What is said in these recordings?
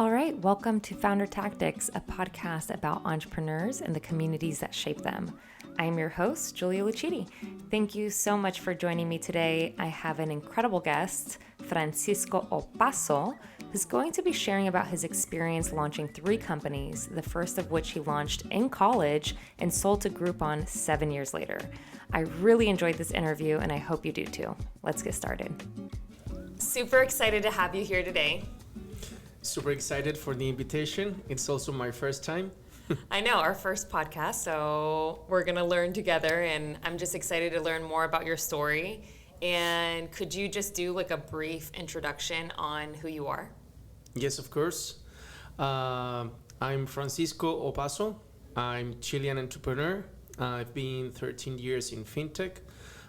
All right, welcome to Founder Tactics, a podcast about entrepreneurs and the communities that shape them. I'm your host, Julia Lucidi. Thank you so much for joining me today. I have an incredible guest, Francisco Opazo, who's going to be sharing about his experience launching 3 companies, the first of which he launched in college and sold to Groupon 7 years later. I really enjoyed this interview and I hope you do too. Let's get started. Super excited to have you here today. Super excited for the invitation. It's also my first time. I know, our first podcast, so we're going to learn together, and I'm just excited to learn more about your story. And could you just do like a brief introduction on who you are? Yes, of course. I'm Francisco Opazo. I'm Chilean entrepreneur. I've been 13 years in fintech.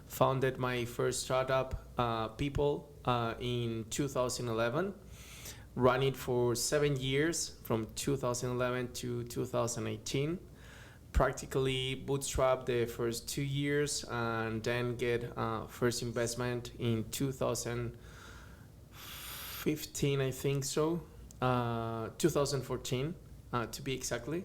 Founded my first startup, People, in 2011. Ran it for 7 years, from 2011 to 2018. Practically bootstrapped the first 2 years and then get first investment in 2015, I think so. 2014, to be exactly.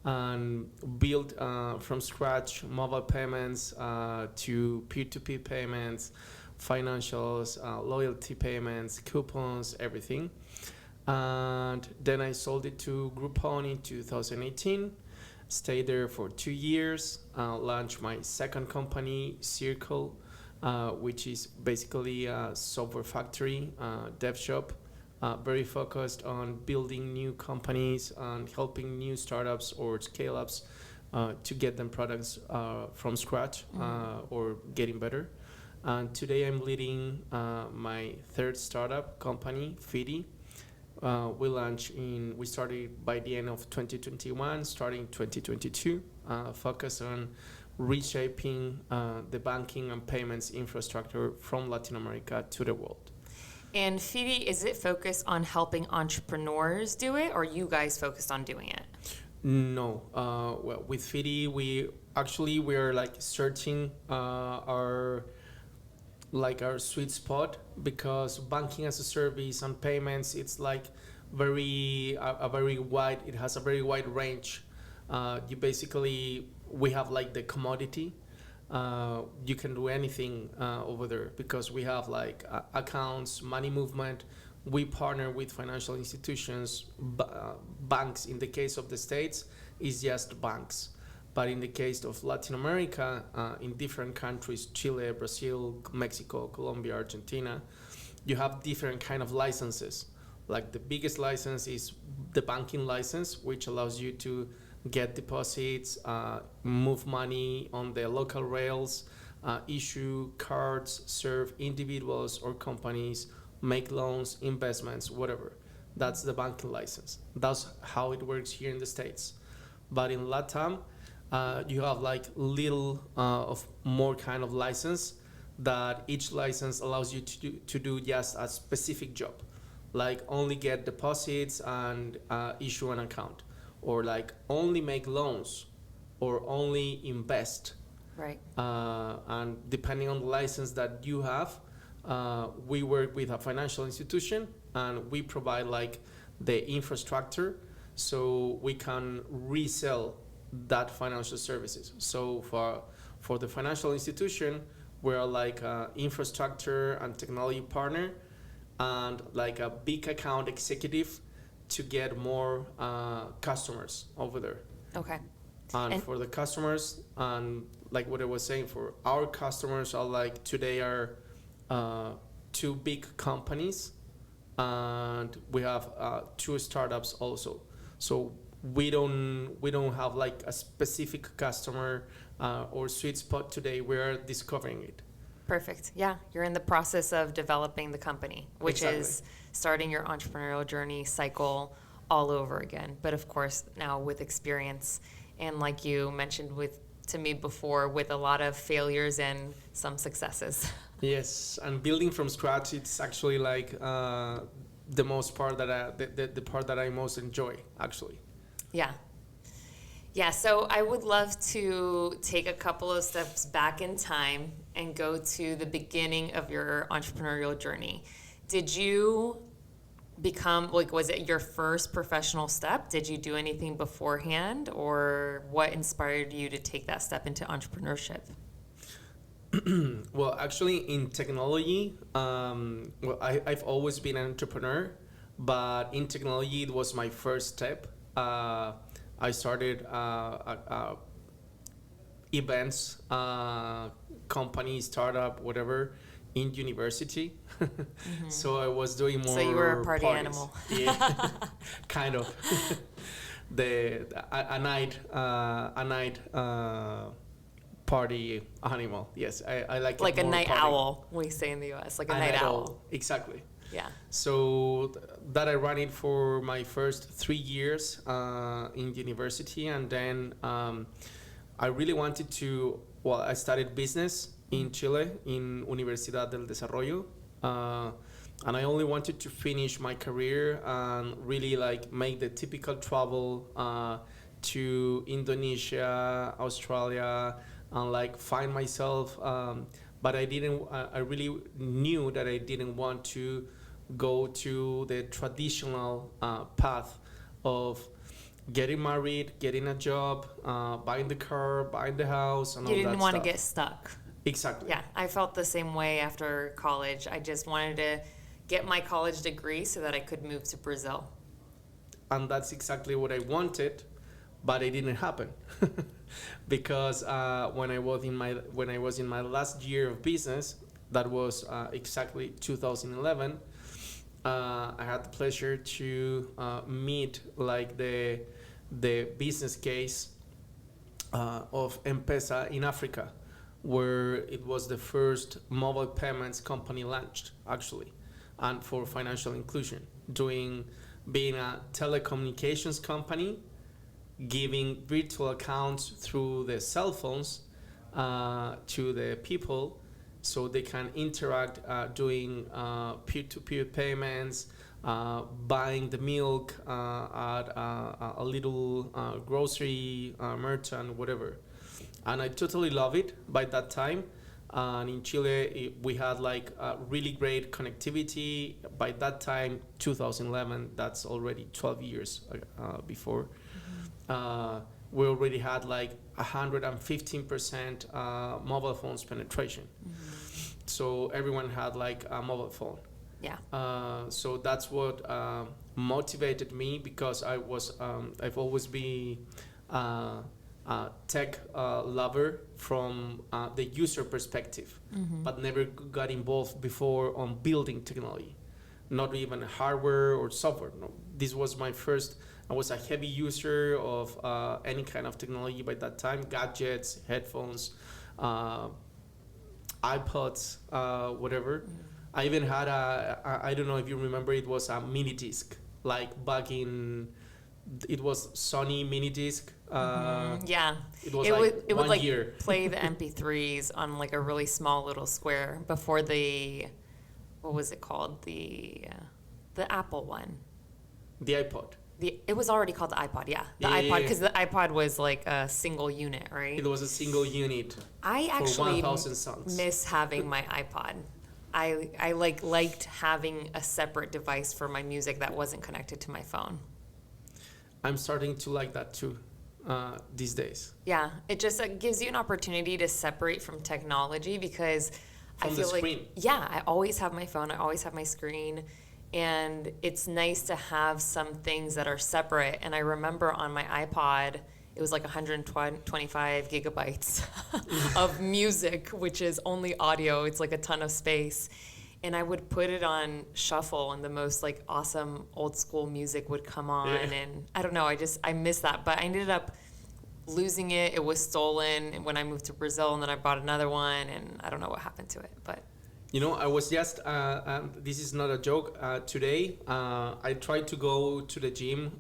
And built from scratch mobile payments to peer-to-peer payments, financials, loyalty payments, coupons, everything. And then I sold it to Groupon in 2018. Stayed there for 2 years. Launched my second company, Circle, which is basically a software factory, dev shop, very focused on building new companies and helping new startups or scale-ups to get them products from scratch or getting better. And today I'm leading my third startup company, Fidi. We started by the end of 2021, starting 2022, focus on reshaping the banking and payments infrastructure from Latin America to the world. And Fidi, is it focused on helping entrepreneurs do it, or you guys focused on doing it? No. Well, with Fidi, we're like searching our sweet spot, because banking as a service and payments, it's like it has a very wide range. We have like the commodity. You can do anything over there, because we have like accounts, money movement. We partner with financial institutions, banks. In the case of the States, it's just banks. But in the case of Latin America, in different countries, Chile, Brazil, Mexico, Colombia, Argentina, you have different kind of licenses. Like the biggest license is the banking license, which allows you to get deposits, move money on the local rails, issue cards, serve individuals or companies, make loans, investments, whatever. That's the banking license. That's how it works here in the States. But in LATAM, you have like little of more kind of license, that each license allows you to do just a specific job, like only get deposits and issue an account, or like only make loans, or only invest. Right. And depending on the license that you have, we work with a financial institution and we provide like the infrastructure so we can resell that financial services. So for the financial institution, we're like a infrastructure and technology partner and like a big account executive to get more customers over there. Okay. And for the customers, and like what I was saying, for our customers are like today are 2 big companies, and we have 2 startups also. So we don't have like a specific customer or sweet spot today. We're discovering it. Perfect. Yeah, you're in the process of developing the company, which Exactly. is starting your entrepreneurial journey cycle all over again. But of course, now with experience, and like you mentioned to me before, with a lot of failures and some successes. Yes, and building from scratch, it's actually like the most part the part that I most enjoy, actually. Yeah. Yeah, so I would love to take a couple of steps back in time and go to the beginning of your entrepreneurial journey. Did you become, like, was it your first professional step? Did you do anything beforehand, or what inspired you to take that step into entrepreneurship? Well, actually, in technology, I've always been an entrepreneur, but in technology, it was my first step. I started events, company, startup, whatever, in university. So I was doing more. So you were a party parties. animal. Yeah, kind of. A night party animal. Yes, I like it Like a more night party. owl, we say in the US, like a night owl. Exactly. Yeah. So that I ran it for my first 3 years in university, and then I really wanted to. Well, I studied business in Chile in Universidad del Desarrollo, and I only wanted to finish my career and really like make the typical travel to Indonesia, Australia, and like find myself. But I didn't. I really knew that I didn't want to go to the traditional path of getting married, getting a job, buying the car, buying the house, and all that stuff. You didn't want to get stuck. Exactly. Yeah, I felt the same way after college. I just wanted to get my college degree so that I could move to Brazil. And that's exactly what I wanted, but it didn't happen. Because when I was in my last year of business, that was exactly 2011. I had the pleasure to meet like the business case of M-Pesa in Africa, where it was the first mobile payments company launched, actually, and for financial inclusion, being a telecommunications company, giving virtual accounts through the cell phones to the people, so they can interact, doing peer-to-peer payments, buying the milk at a little grocery merchant, whatever. And I totally love it by that time. And in Chile, we had like really great connectivity. By that time, 2011, that's already 12 years before. We already had like 115% mobile phones penetration. So everyone had like a mobile phone. Yeah. So that's what motivated me, because I've always been a tech lover from the user perspective, but never got involved before on building technology, not even hardware or software. No, this was my first. I was a heavy user of any kind of technology by that time: gadgets, headphones, iPods, whatever. I even had I don't know if you remember, it was a mini disc, like back in, it was Sony mini disc. Yeah. It was it would like year. play the MP3s on like a really small little square before the, what was it called? The Apple one. The iPod. It was already called the iPod, yeah. The Yeah, iPod, because the iPod was like a single unit, right? It was a single unit. I for actually 1,000 songs. miss having my iPod. I liked having a separate device for my music that wasn't connected to my phone. I'm starting to like that too these days. Yeah, it just gives you an opportunity to separate from technology, because I From feel the like, screen. yeah, I always have my phone, I always have my screen, and it's nice to have some things that are separate. And I remember on my iPod, it was like 125 gigabytes of music, which is only audio. It's like a ton of space. And I would put it on shuffle, and the most like awesome old school music would come on. Yeah. And I don't know, I miss that. But I ended up losing it. It was stolen when I moved to Brazil, and then I bought another one, and I don't know what happened to it. But You know, I was just, this is not a joke, today I tried to go to the gym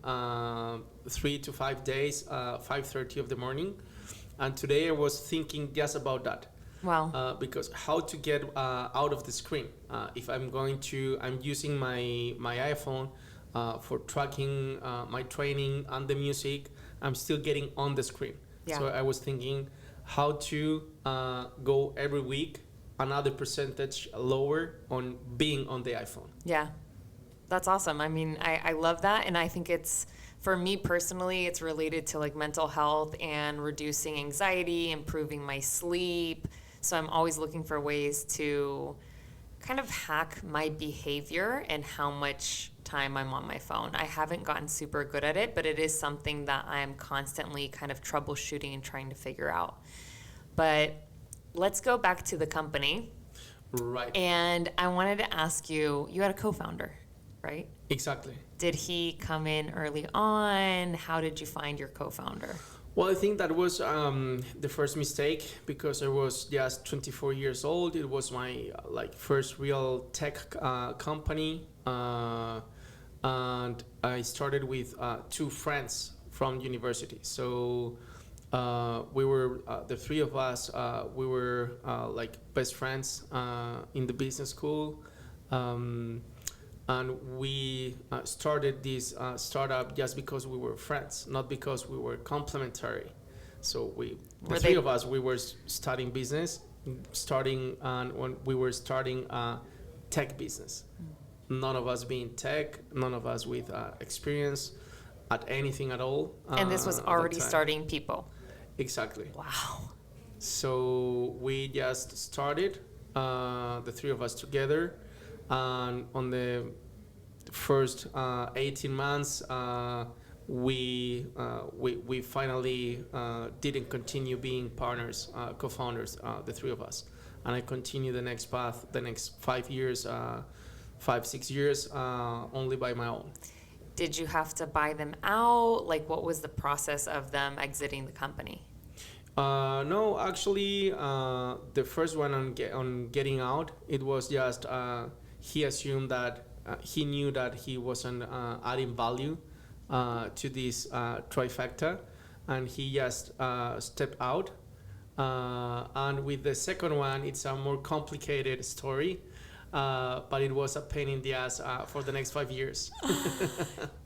3 to 5 days, 5:30 of the morning. And today I was thinking just about that. wow. Because how to get out of the screen. If I'm using my iPhone for tracking my training and the music, I'm still getting on the screen. Yeah. So I was thinking how to go every week another percentage lower on being on the iPhone. Yeah. That's awesome. I mean, I love that. And I think it's, for me personally, it's related to like mental health and reducing anxiety, improving my sleep. So I'm always looking for ways to kind of hack my behavior and how much time I'm on my phone. I haven't gotten super good at it, but it is something that I'm constantly kind of troubleshooting and trying to figure out. But let's go back to the company. Right. And I wanted to ask you, you had a co-founder, right? Exactly. Did he come in early on? How did you find your co-founder? Well, I think that was the first mistake because I was just 24 years old. It was my first real tech company, and I started with two friends from university. So we were the three of us. We were like best friends in the business school. And we started this startup just because we were friends, not because we were complementary. So the three of us, we were studying business, and when we were starting a tech business. None of us being tech, none of us with experience at anything at all. And this was already starting people. Exactly. Wow. So we just started, the three of us together. And on the first 18 months, we finally didn't continue being partners, co-founders, the three of us. And I continued the next path, the next 5 years, 5-6 years, only by my own. Did you have to buy them out? Like, what was the process of them exiting the company? No, actually, the first one on getting out, it was just he assumed that he knew that he wasn't adding value to this trifecta, and he just stepped out. And with the second one, it's a more complicated story, but it was a pain in the ass for the next 5 years.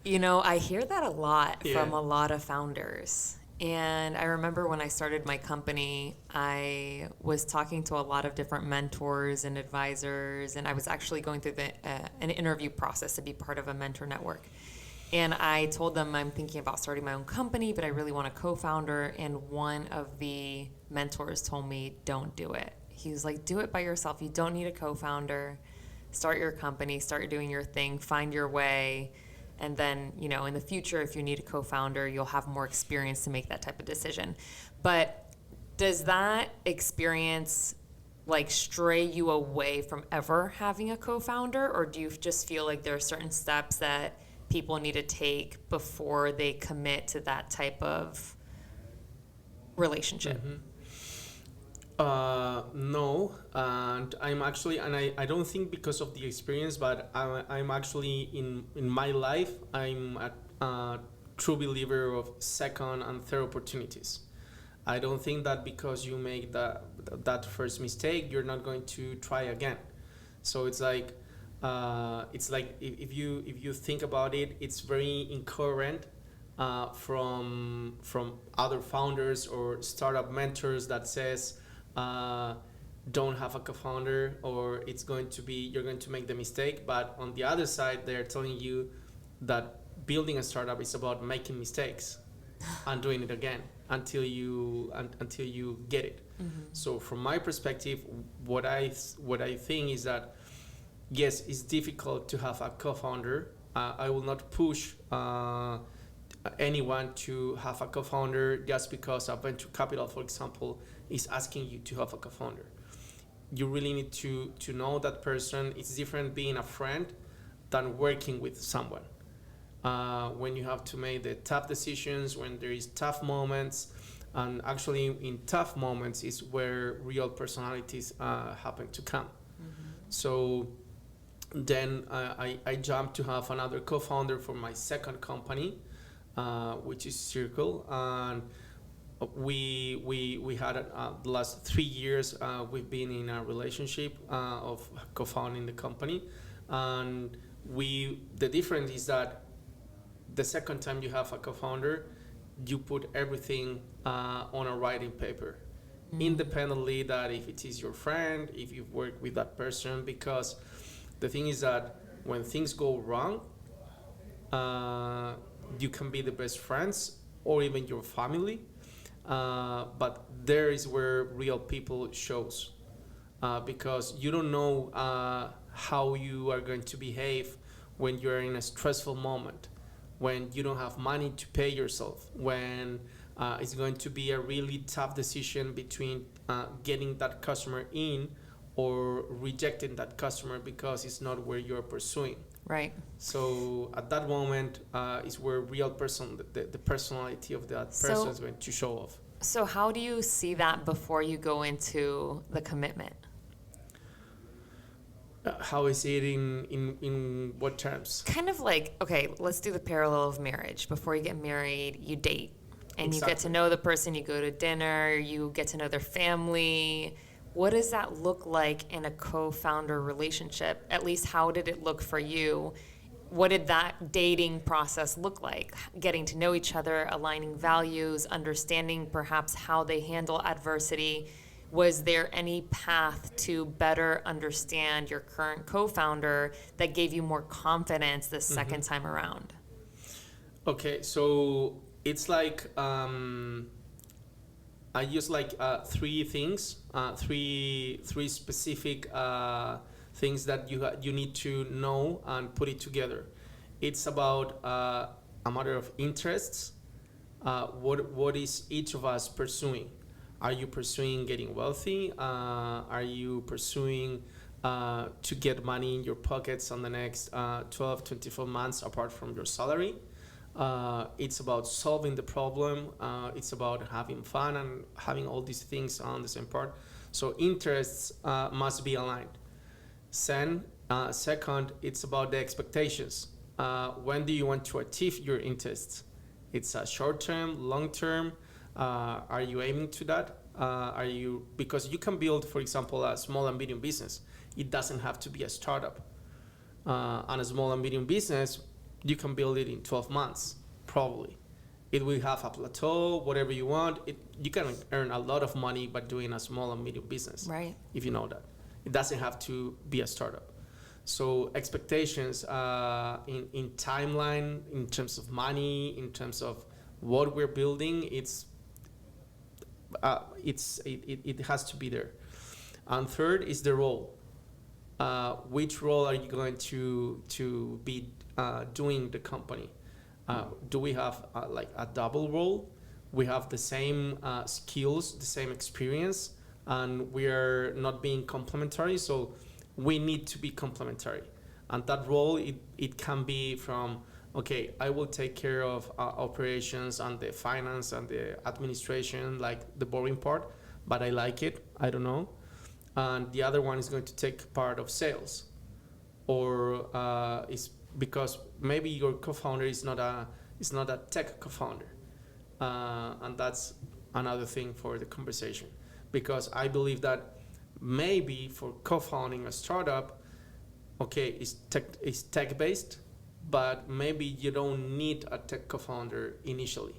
You know, I hear that a lot from a lot of founders. And I remember when I started my company, I was talking to a lot of different mentors and advisors, and I was actually going through an interview process to be part of a mentor network. And I told them I'm thinking about starting my own company, but I really want a co-founder. And one of the mentors told me, don't do it. He was like, do it by yourself. You don't need a co-founder. Start your company, start doing your thing, find your way. And then, you know, in the future, if you need a co-founder, you'll have more experience to make that type of decision. But does that experience like stray you away from ever having a co-founder? Or do you just feel like there are certain steps that people need to take before they commit to that type of relationship? Mm-hmm. No, and I'm actually, and I don't think because of the experience, but I'm actually in my life, I'm a true believer of second and third opportunities. I don't think that because you make that first mistake, you're not going to try again. So it's like if you think about it, it's very incoherent from other founders or startup mentors that says, don't have a co-founder or you're going to make the mistake. But on the other side, they're telling you that building a startup is about making mistakes and doing it again until you get it. Mm-hmm. So from my perspective, what I think is that yes, it's difficult to have a co-founder. I will not push anyone to have a co-founder just because a venture capital, for example, is asking you to have a co-founder. You really need to know that person. It's different being a friend than working with someone. When you have to make the tough decisions, when there is tough moments, and actually in tough moments is where real personalities happen to come. Mm-hmm. So then I jumped to have another co-founder for my second company, which is Circle, and we had the last 3 years we've been in a relationship of co-founding the company, and the difference is that the second time you have a co-founder, you put everything on a writing paper, independently that if it is your friend, if you've worked with that person, because the thing is that when things go wrong, you can be the best friends or even your family, but there is where real people shows, because you don't know how you are going to behave when you're in a stressful moment, when you don't have money to pay yourself, when it's going to be a really tough decision between getting that customer in or rejecting that customer because it's not where you're pursuing. Right. So at that moment is where real person, the personality of that person is going to show off. So how do you see that before you go into the commitment? How is it in what terms? Kind of like, okay, let's do the parallel of marriage. Before you get married, you date. And Exactly. You get to know the person, you go to dinner, you get to know their family. What does that look like in a co-founder relationship? At least how did it look for you? What did that dating process look like? Getting to know each other, aligning values, understanding perhaps how they handle adversity. Was there any path to better understand your current co-founder that gave you more confidence the second time around? Okay, so it's like I use like three things, three specific things that you need to know and put it together. It's about a matter of interests. What is each of us pursuing? Are you pursuing getting wealthy? Are you pursuing to get money in your pockets on the next 12, 24 months apart from your salary? It's about solving the problem. It's about having fun and having all these things on the same part. So interests must be aligned. Second, it's about the expectations. When do you want to achieve your interests? It's a short term, long term. Are you aiming to that? Because you can build, for example, a small and medium business. It doesn't have to be a startup. On a small and medium business, you can build it in 12 months, probably. It will have a plateau, whatever you want. You can earn a lot of money by doing a small and medium business, right? If you know that. It doesn't have to be a startup. So expectations in timeline, in terms of money, in terms of what we're building, it has to be there. And third is the role. Which role are you going to be doing the company? Do we have like a double role? We have the same skills, the same experience, and we are not being complementary. So we need to be complementary. And that role, it can be from, okay, I will take care of operations and the finance and the administration, like the boring part, but I like it. I don't know. And the other one is going to take part of sales, or is because maybe your co-founder is not a tech co-founder, and that's another thing for the conversation, because I believe that maybe for co-founding a startup, okay, it's tech based, but maybe you don't need a tech co-founder initially.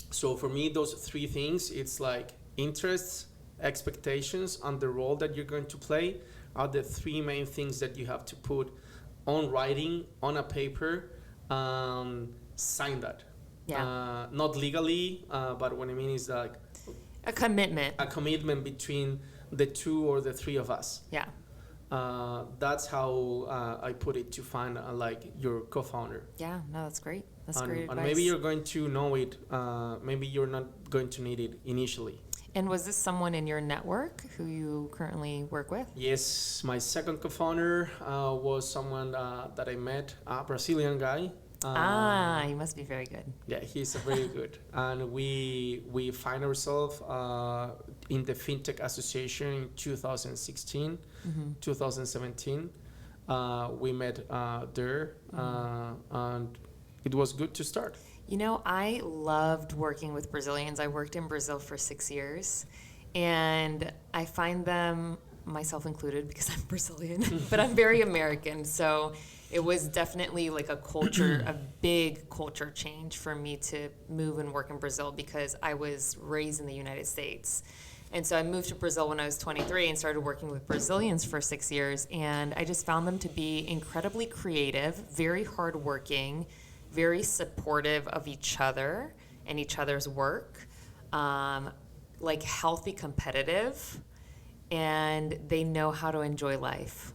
So for me, those three things, it's like interests, expectations, and the role that you're going to play are the three main things that you have to put on writing, on a paper, sign that. Yeah. Not legally, but what I mean is like A commitment. a commitment between the two or the three of us. Yeah. That's how I put it, to find like your co-founder. Yeah, no, that's great. That's great advice. And maybe you're going to know it, maybe you're not going to need it initially. And was this someone in your network who you currently work with? Yes, my second co-founder was someone that I met, a Brazilian guy. He must be very good. Yeah, he's very good. And we find ourselves in the fintech association in 2016, 2017. We met there, and it was good to start. You know, I loved working with Brazilians. I worked in Brazil for 6 years, and I find them, myself included, because I'm Brazilian, but I'm very American. So it was definitely like a big culture change for me to move and work in Brazil, because I was raised in the United States. And so I moved to Brazil when I was 23 and started working with Brazilians for 6 years. And I just found them to be incredibly creative, very hardworking, very supportive of each other and each other's work, like healthy competitive, and they know how to enjoy life.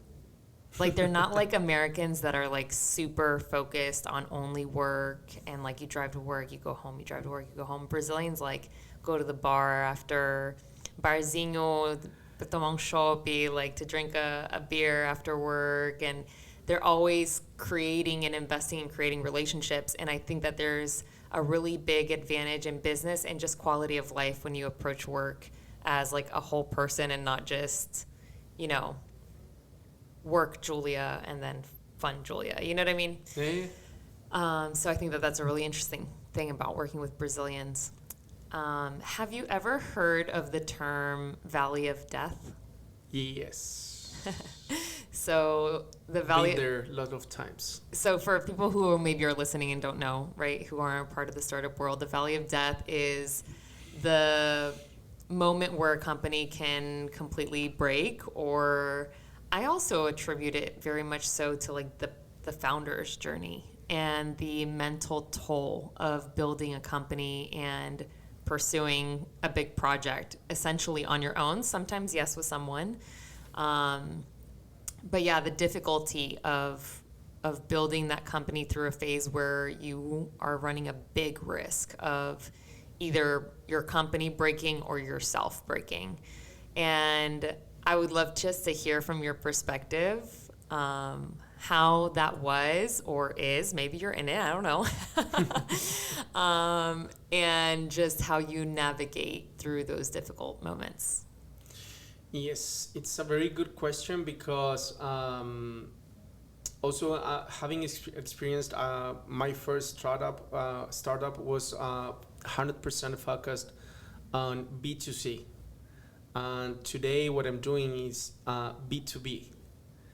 Like they're not like Americans that are like super focused on only work and like you drive to work, you go home, you drive to work, you go home. Brazilians like go to the bar after barzinho, tomar chopp, like to drink a beer after work, and they're always creating and investing in creating relationships. And I think that there's a really big advantage in business and just quality of life when you approach work as like a whole person and not just, you know, work Julia and then fun Julia. You know what I mean? Yeah. So I think that that's a really interesting thing about working with Brazilians. Have you ever heard of the term Valley of Death? Yes. So the Valley... Been there a lot of times. So for people who maybe are listening and don't know, right, who aren't part of the startup world, the Valley of Death is the moment where a company can completely break, or I also attribute it very much so to like the founder's journey and the mental toll of building a company and pursuing a big project essentially on your own, sometimes yes with someone, but yeah, the difficulty of building that company through a phase where you are running a big risk of either your company breaking or yourself breaking. And I would love just to hear from your perspective how that was or is. Maybe you're in it, I don't know. And just how you navigate through those difficult moments. Yes, it's a very good question because also having experienced my first startup was 100% focused on B2C. And today what I'm doing is B2B.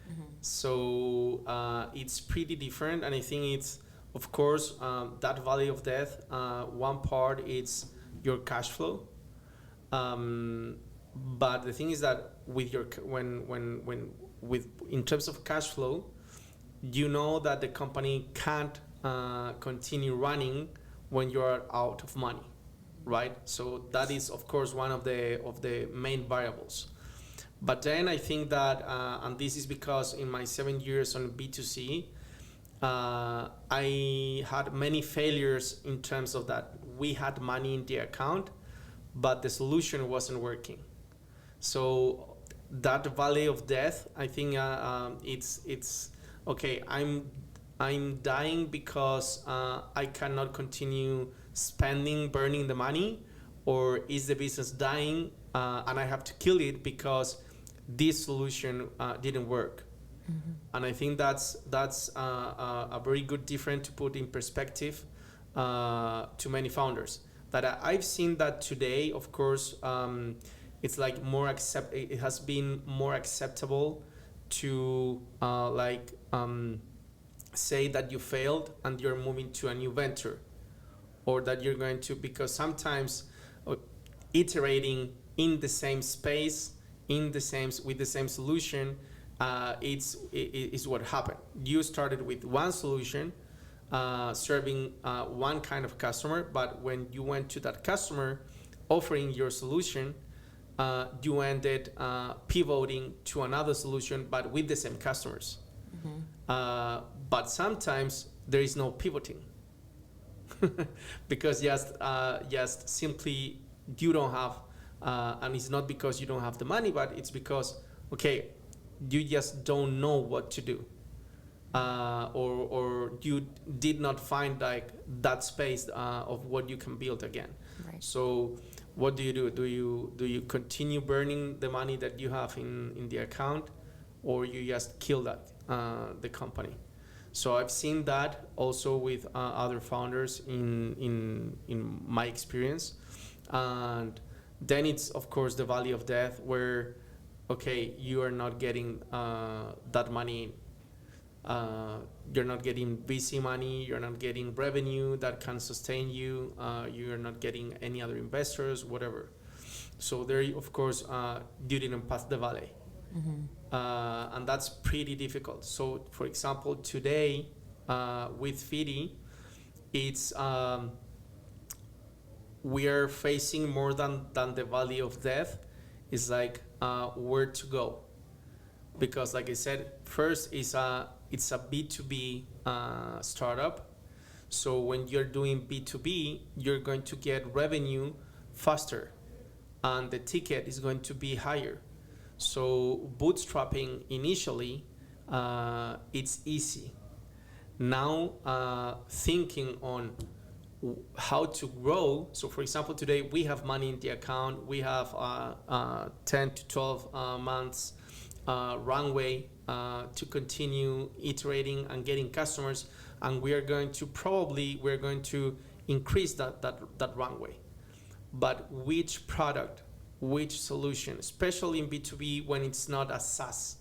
Mm-hmm. So it's pretty different, and I think it's, of course, that valley of death. One part is your cash flow, but the thing is that with your in terms of cash flow, you know that the company can't continue running when you are out of money, right? So that is, of course, one of the main variables. But then I think that, and this is because in my 7 years on B2C, I had many failures in terms of that. We had money in the account, but the solution wasn't working. So that valley of death, I think it's okay. I'm dying because I cannot continue spending, burning the money, or is the business dying and I have to kill it because this solution didn't work. Mm-hmm. And I think that's a very good difference to put in perspective to many founders. That I've seen that today, of course, it's like it has been more acceptable to say that you failed and you're moving to a new venture, or that you're going to, because sometimes iterating in the same space, with the same solution, is what happened. You started with one solution, serving one kind of customer, but when you went to that customer offering your solution, you ended pivoting to another solution, but with the same customers. Mm-hmm. But sometimes there is no pivoting because just simply you don't have, and it's not because you don't have the money, but it's because, okay, you just don't know what to do, or you did not find like that space of what you can build again. Right. So what do? Do you continue burning the money that you have in the account, or you just kill that the company? So I've seen that also with other founders in my experience. And then it's, of course, the valley of death where, okay, you are not getting that money. You're not getting VC money. You're not getting revenue that can sustain you. You're not getting any other investors, whatever. So there, of course, you didn't pass the valley. And that's pretty difficult. So, for example, today with Fidi, it's we are facing more than the valley of death. It's like where to go, because, like I said, first it's a B2B startup. So when you're doing B2B, you're going to get revenue faster, and the ticket is going to be higher. So bootstrapping initially, it's easy. Now thinking on how to grow. So for example, today we have money in the account. We have 10 to 12 months runway to continue iterating and getting customers. And we're going to increase that runway. But which product, which solution, especially in B2B when it's not a SaaS,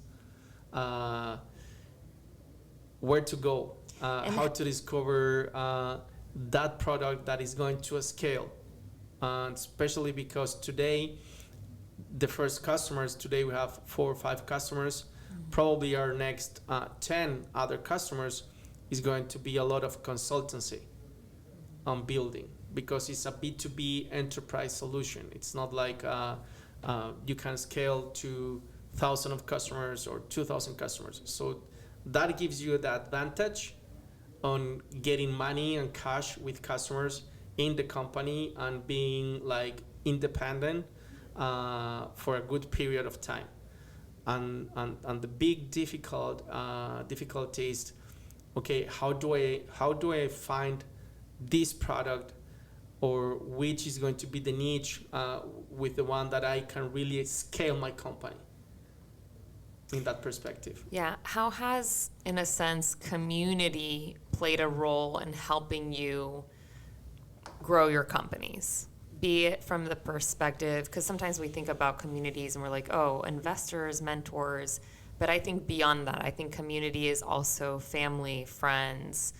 where to go, how to discover that product that is going to scale, especially because today the first customers, today we have 4 or 5 customers, probably our next 10 other customers is going to be a lot of consultancy on building, because it's a B2B enterprise solution. It's not like you can scale to 1,000 of customers or 2,000 customers. So that gives you the advantage on getting money and cash with customers in the company and being like independent for a good period of time. And the big difficulty is, okay, how do I find this product, or which is going to be the niche with the one that I can really scale my company in that perspective. Yeah. How has, in a sense, community played a role in helping you grow your companies? Be it from the perspective, because sometimes we think about communities and we're like, oh, investors, mentors. But I think beyond that, I think community is also family, friends,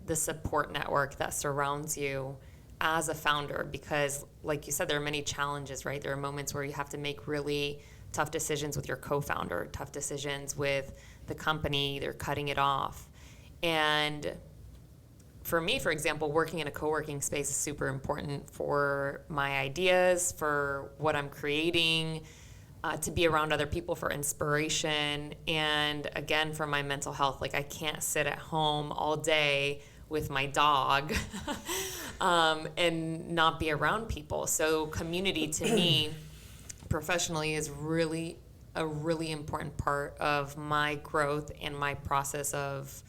the support network that surrounds you as a founder. Because like you said, there are many challenges, right? There are moments where you have to make really tough decisions with your co-founder, tough decisions with the company, they're cutting it off. And for me, for example, working in a co-working space is super important for my ideas, for what I'm creating, to be around other people for inspiration, and again, for my mental health. Like, I can't sit at home all day with my dog and not be around people. So community to me professionally is really a really important part of my growth and my process of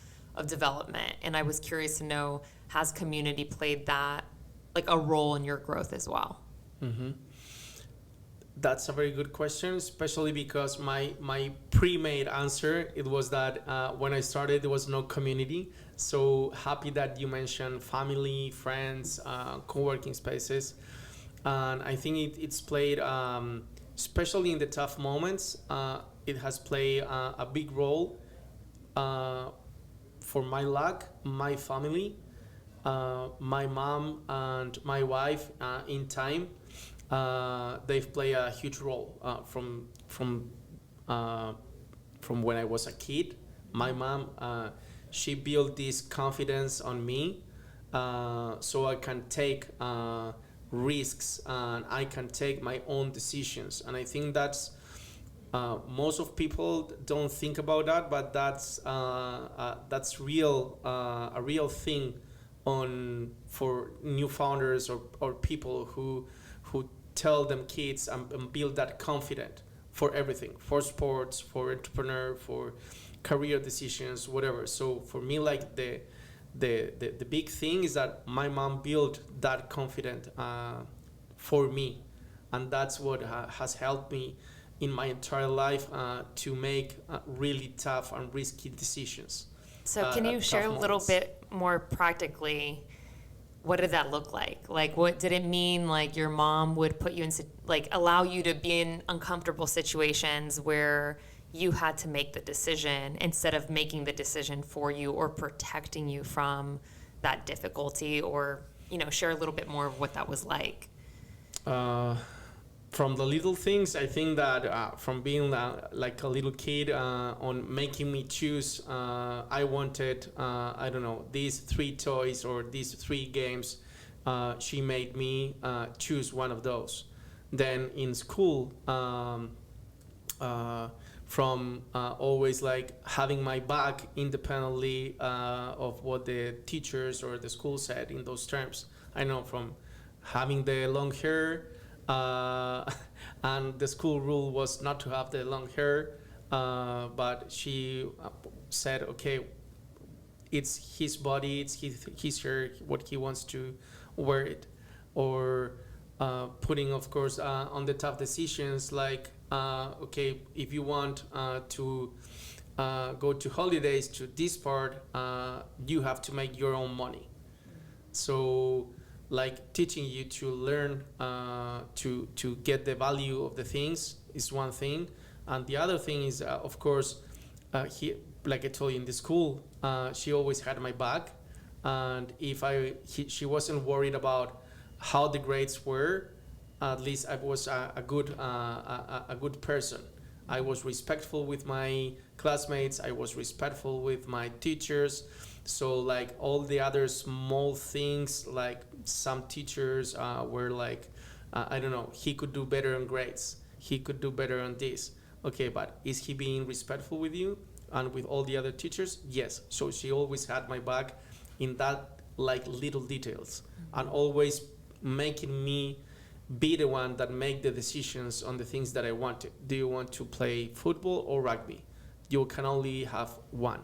development. And I was curious to know, has community played that, like, a role in your growth as well? Mm-hmm. That's a very good question, especially because my pre-made answer, it was that when I started, there was no community. So happy that you mentioned family, friends, co-working spaces. And I think it's played, especially in the tough moments, it has played a big role for my luck, my family, my mom and my wife in time. They've played a huge role from when I was a kid. My mom, she built this confidence on me, so I can take risks and I can take my own decisions. And I think that's most of people don't think about that, but that's real, a real thing for new founders or people who tell them kids and build that confidence for everything, for sports, for entrepreneur, for career decisions, whatever. So for me, like the big thing is that my mom built that confidence for me, and that's what has helped me in my entire life to make really tough and risky decisions. So can you share a little bit more practically, what did that look like? Like, what did it mean? Like, your mom would put you in, like, allow you to be in uncomfortable situations where you had to make the decision instead of making the decision for you or protecting you from that difficulty, or, share a little bit more of what that was like. from the little things, I think that from being like a little kid, on making me choose, I wanted, I don't know, these 3 toys or these 3 games. She made me choose one of those. Then in school, from always like having my back independently of what the teachers or the school said in those terms. I know from having the long hair, and the school rule was not to have the long hair, but she said, okay, it's his body, it's his hair, what he wants to wear it. Or putting, of course, on the tough decisions, like, okay, if you want to go to holidays to this part, you have to make your own money. So like teaching you to learn to get the value of the things is one thing, and the other thing is, of course, like I told you, in the school, she always had my back, and if she wasn't worried about how the grades were, at least I was a good person. I was respectful with my classmates. I was respectful with my teachers. So like all the other small things, like some teachers were like, I don't know, he could do better on grades. He could do better on this. Okay, but is he being respectful with you and with all the other teachers? Yes. So she always had my back in that like little details, and always making me be the one that make the decisions on the things that I wanted. Do you want to play football or rugby? You can only have one.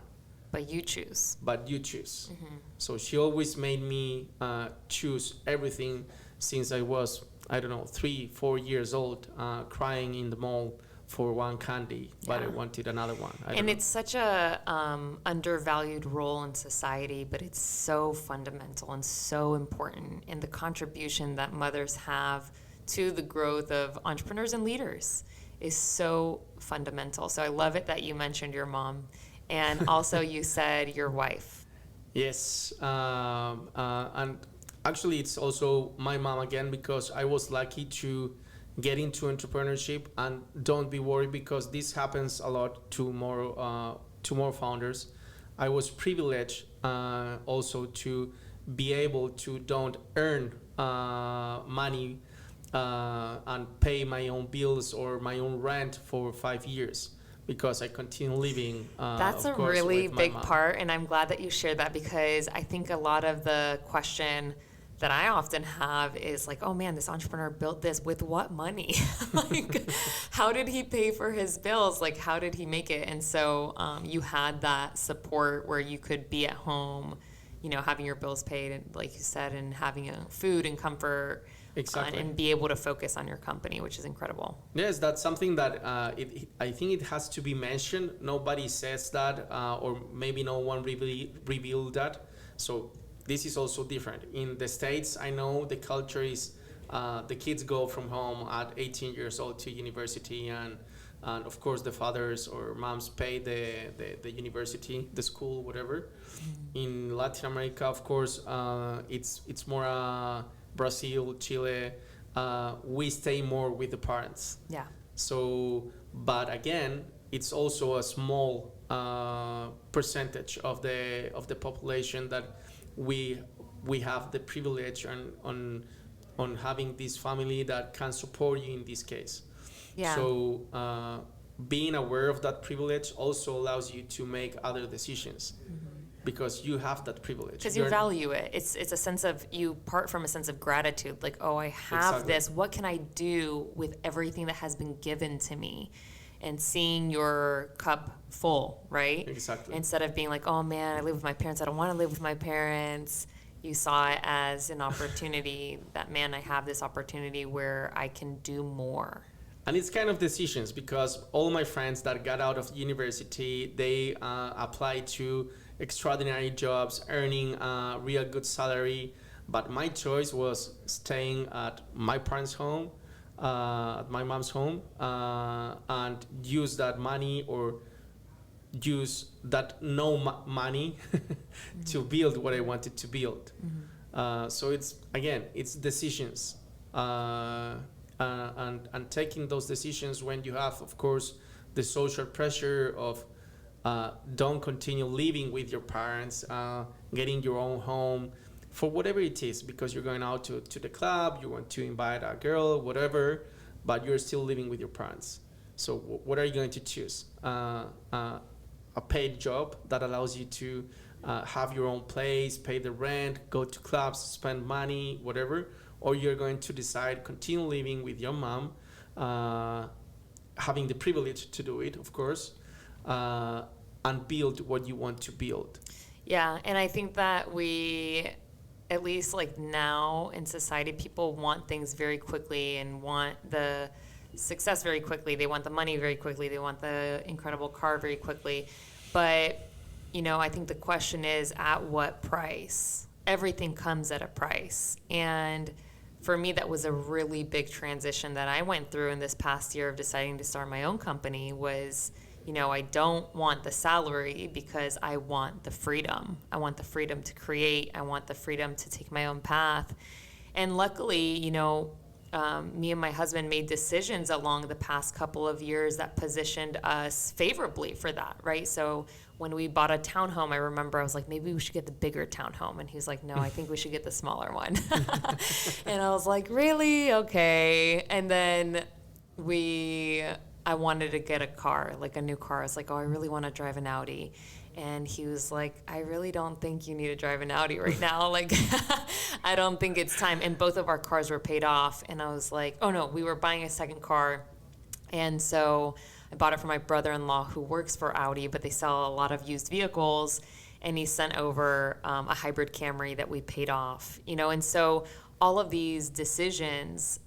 But you choose. So she always made me choose everything since I was, I don't know, 3-4 years old, crying in the mall for one candy, but I wanted another one. And it's such a undervalued role in society, but it's so fundamental and so important in the contribution that mothers have to the growth of entrepreneurs and leaders is so fundamental. So I love it that you mentioned your mom, and also you said your wife. Yes, and actually it's also my mom again, because I was lucky to get into entrepreneurship. And don't be worried, because this happens a lot to more founders. I was privileged also to be able to don't earn money and pay my own bills or my own rent for 5 years, because I continue living. That's a really big part, and I'm glad that you shared that, because I think a lot of the question that I often have is like, oh man, this entrepreneur built this with what money? Like, how did he pay for his bills? Like, how did he make it? And so you had that support where you could be at home, you know, having your bills paid, and like you said, and having food and comfort. Exactly. And be able to focus on your company, which is incredible. Yes, that's something that I think it has to be mentioned. Nobody says that, or maybe no one really revealed that. So this is also different. In the States, I know the culture is the kids go from home at 18 years old to university, and of course the fathers or moms pay the university, the school, whatever. Mm-hmm. In Latin America, of course, it's more Brazil, Chile, we stay more with the parents. Yeah. So, but again, it's also a small percentage of the population that we have the privilege on having this family that can support you in this case. Yeah. So being aware of that privilege also allows you to make other decisions. Mm-hmm. Because you have that privilege. Because you value it. It's a sense of, you part from a sense of gratitude. Like, oh, I have this. What can I do with everything that has been given to me? And seeing your cup full, right? Exactly. Instead of being like, oh man, I live with my parents. I don't want to live with my parents. You saw it as an opportunity that, man, I have this opportunity where I can do more. And it's kind of decisions, because all my friends that got out of university, they applied to extraordinary jobs, earning a real good salary. But my choice was staying at my parents' home, at my mom's home, and use that money, or use that money to build what I wanted to build. Mm-hmm. So it's, again, it's decisions. and taking those decisions when you have, of course, the social pressure of don't continue living with your parents, getting your own home for whatever it is, because you're going out to the club, you want to invite a girl, whatever, but you're still living with your parents. So what are you going to choose? A paid job that allows you to have your own place, pay the rent, go to clubs, spend money, whatever, or you're going to decide continue living with your mom, having the privilege to do it, of course, and build what you want to build. Yeah, and I think that we, at least like now in society, people want things very quickly and want the success very quickly. They want the money very quickly. They want the incredible car very quickly. But, I think the question is, at what price? Everything comes at a price. And for me, that was a really big transition that I went through in this past year of deciding to start my own company was, I don't want the salary because I want the freedom. I want the freedom to create. I want the freedom to take my own path. And luckily, me and my husband made decisions along the past couple of years that positioned us favorably for that, right? So when we bought a townhome, I remember I was like, maybe we should get the bigger townhome. And he was like, no, I think we should get the smaller one. And I was like, really? Okay. And then I wanted to get a car, like a new car. I was like, oh, I really want to drive an Audi. And he was like, I really don't think you need to drive an Audi right now. Like, I don't think it's time. And both of our cars were paid off. And I was like, oh no, we were buying a second car. And so I bought it for my brother-in-law who works for Audi, but they sell a lot of used vehicles. And he sent over a hybrid Camry that we paid off, And so all of these decisions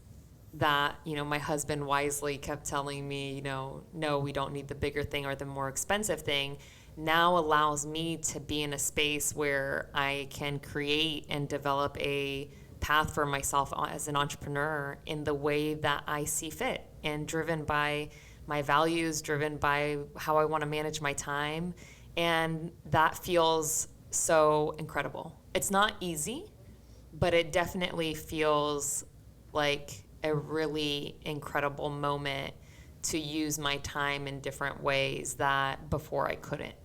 that, my husband wisely kept telling me, no, we don't need the bigger thing or the more expensive thing, now allows me to be in a space where I can create and develop a path for myself as an entrepreneur in the way that I see fit and driven by my values, driven by how I want to manage my time. And that feels so incredible. It's not easy, but it definitely feels like a really incredible moment to use my time in different ways that before I couldn't.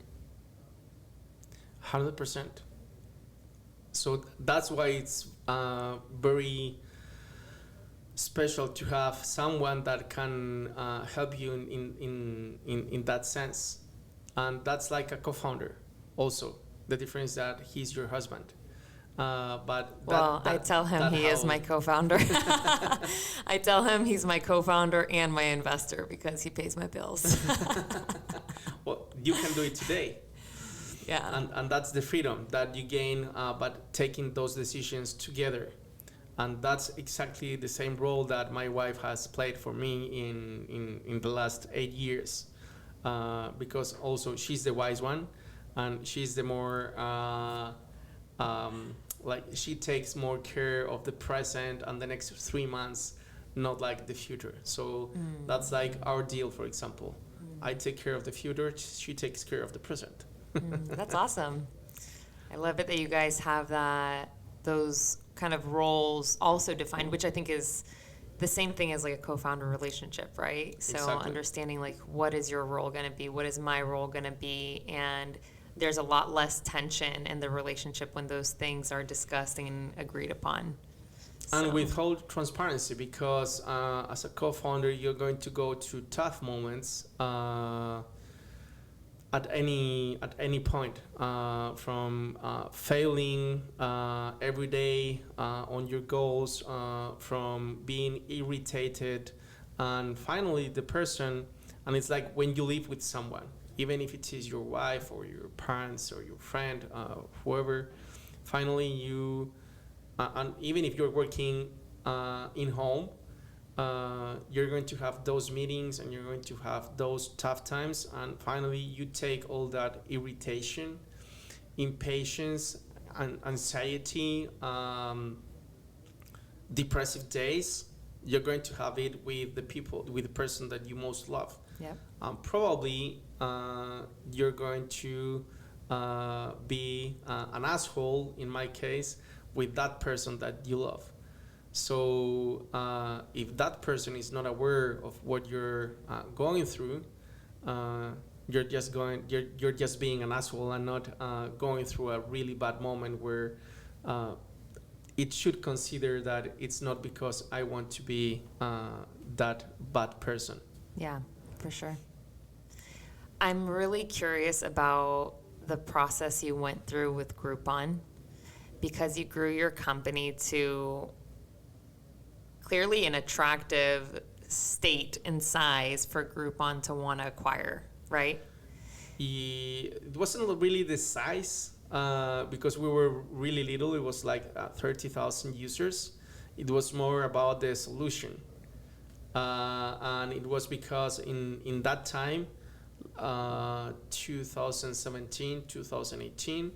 100%. So that's why it's very special to have someone that can help you in that sense. And that's like a co-founder also. The difference that he's your husband. I tell him he is my co-founder. I tell him he's my co-founder and my investor because he pays my bills. Well, you can do it today. Yeah. And that's the freedom that you gain by taking those decisions together. And that's exactly the same role that my wife has played for me in the last 8 years. Because also she's the wise one and she's the more... she takes more care of the present and the next 3 months, not like the future. So that's like our deal, for example. I take care of the future, she takes care of the present. That's awesome. I love it that you guys have those kind of roles also defined, which I think is the same thing as like a co-founder relationship, right? So Exactly. Understanding like what is your role going to be, what is my role going to be, and there's a lot less tension in the relationship when those things are discussed and agreed upon. And with whole transparency, because as a co-founder, you're going to go through tough moments at any point, from failing every day on your goals, from being irritated, and finally the person, and it's like when you live with someone, even if it is your wife or your parents or your friend, whoever, finally you, and even if you're working in home, you're going to have those meetings and you're going to have those tough times, and finally you take all that irritation, impatience, and anxiety, depressive days, you're going to have it with the person that you most love. Yep. Probably you're going to be an asshole, in my case, with that person that you love. So if that person is not aware of what you're going through, uh, you're just being an asshole and not going through a really bad moment where uh, it should consider that it's not because I want to be that bad person. Yeah, for sure. I'm really curious about the process you went through with Groupon, because you grew your company to clearly an attractive state and size for Groupon to want to acquire, right? It wasn't really the size because we were really little. It was like 30,000 users. It was more about the solution. And it was because in that time, 2017, 2018,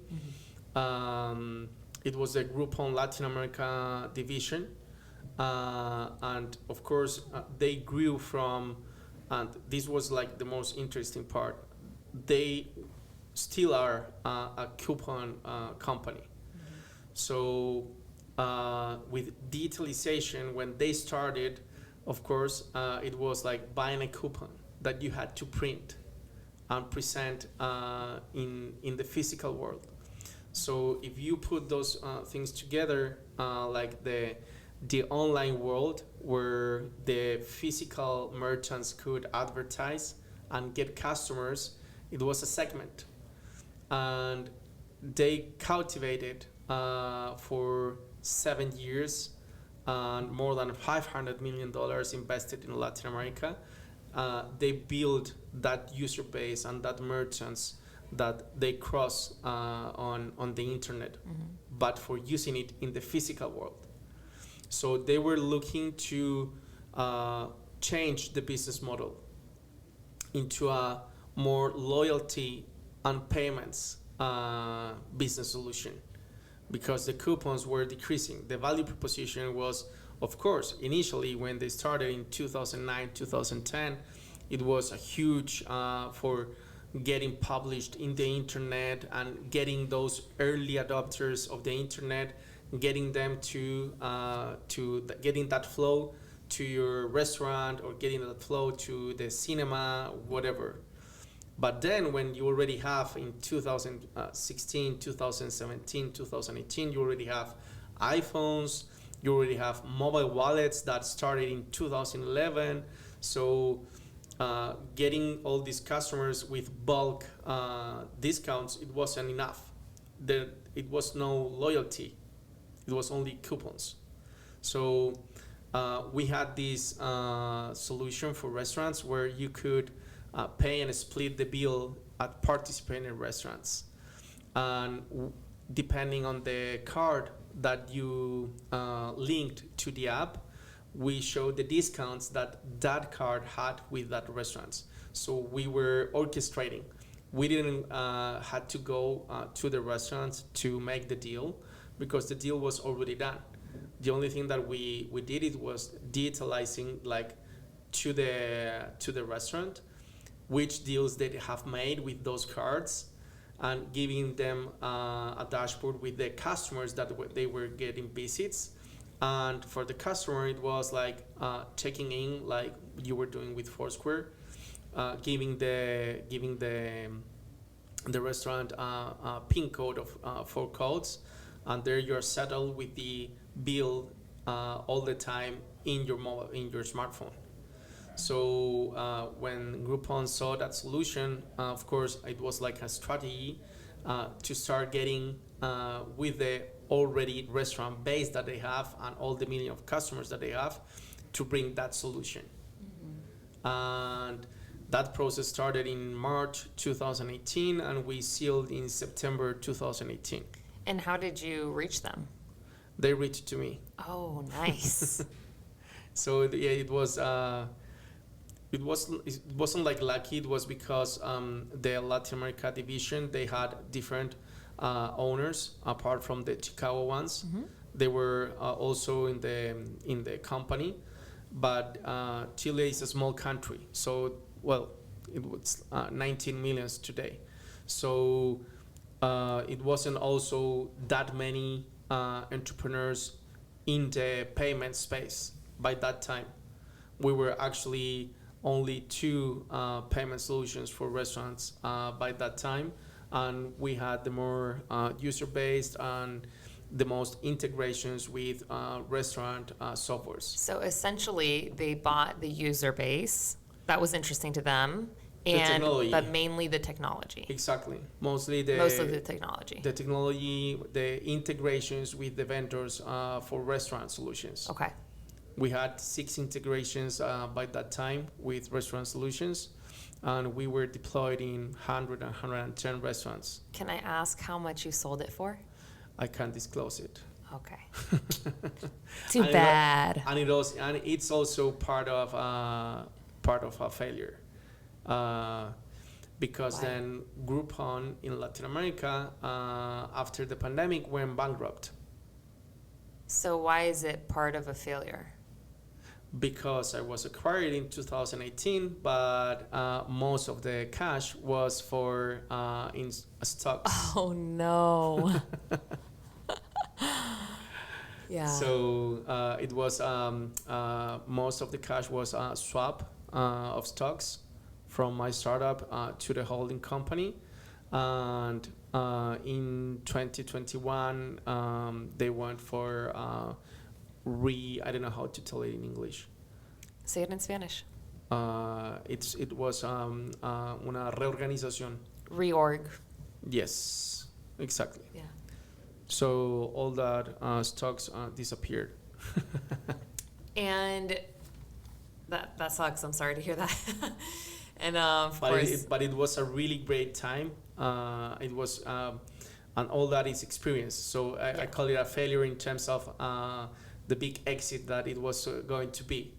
it was the Groupon Latin America division. And of course, they grew from, and this was like the most interesting part, they still are a coupon company. So with digitalization, when they started, of course, it was like buying a coupon that you had to print and present in the physical world. So if you put those things together, like the online world where the physical merchants could advertise and get customers, it was a segment. And they cultivated for 7 years and more than $500 million invested in Latin America. They built that user base and that merchants that they cross on the internet, but for using it in the physical world. So they were looking to change the business model into a more loyalty and payments business solution, because the coupons were decreasing. The value proposition was, of course, initially when they started in 2009, 2010, it was a huge for getting published in the internet and getting those early adopters of the internet, getting them to getting that flow to your restaurant or getting that flow to the cinema, whatever. But then when you already have in 2016, 2017, 2018, you already have iPhones, you already have mobile wallets that started in 2011. So getting all these customers with bulk discounts, it wasn't enough. It was no loyalty. It was only coupons. So we had this solution for restaurants where you could pay and split the bill at participating restaurants. And depending on the card that you linked to the app, we showed the discounts that that card had with that restaurants. So we were orchestrating. We didn't had to go to the restaurants to make the deal because the deal was already done. The only thing that we did it was digitalizing like to the restaurant which deals they have made with those cards and giving them a dashboard with the customers that they were getting visits. And for the customer, it was like checking in like you were doing with Foursquare, giving the restaurant a PIN code of 4 codes, and there you're settled with the bill all the time in your smartphone. So when Groupon saw that solution, of course, it was like a strategy to start getting with the already restaurant base that they have and all the million of customers that they have to bring that solution. And that process started in March 2018 and we sealed in September 2018. And how did you reach them? They reached to me. Oh, nice. So yeah, it wasn't like lucky. It was because the Latin America division, they had different owners apart from the Chicago ones. They were also in the company, but Chile is a small country, so it was 19 millions today. So it wasn't also that many entrepreneurs in the payment space by that time. We were actually only two payment solutions for restaurants by that time, and we had the more user-based and the most integrations with restaurant softwares. So essentially, they bought the user base. That was interesting to them. But mainly the technology. Exactly. Mostly the technology. The technology, the integrations with the vendors for restaurant solutions. Okay. We had 6 integrations by that time with restaurant solutions, and we were deployed in 100 and 110 restaurants. Can I ask how much you sold it for? I can't disclose it. Okay. Too bad. And it's also part of a failure. Because Why? then Groupon in Latin America, after the pandemic, went bankrupt. So why is it part of a failure? Because I was acquired in 2018, but most of the cash was for in stocks. Oh no. Yeah. So it was most of the cash was swap of stocks from my startup to the holding company, and in 2021 they went for I don't know how to tell it in English. Say it in Spanish. It was una reorganización. Reorg. Yes, exactly. Yeah. So all that stocks disappeared. And that sucks. I'm sorry to hear that. And of course, but it was a really great time. It was, and all that is experience. So I call it a failure in terms of the big exit that it was going to be.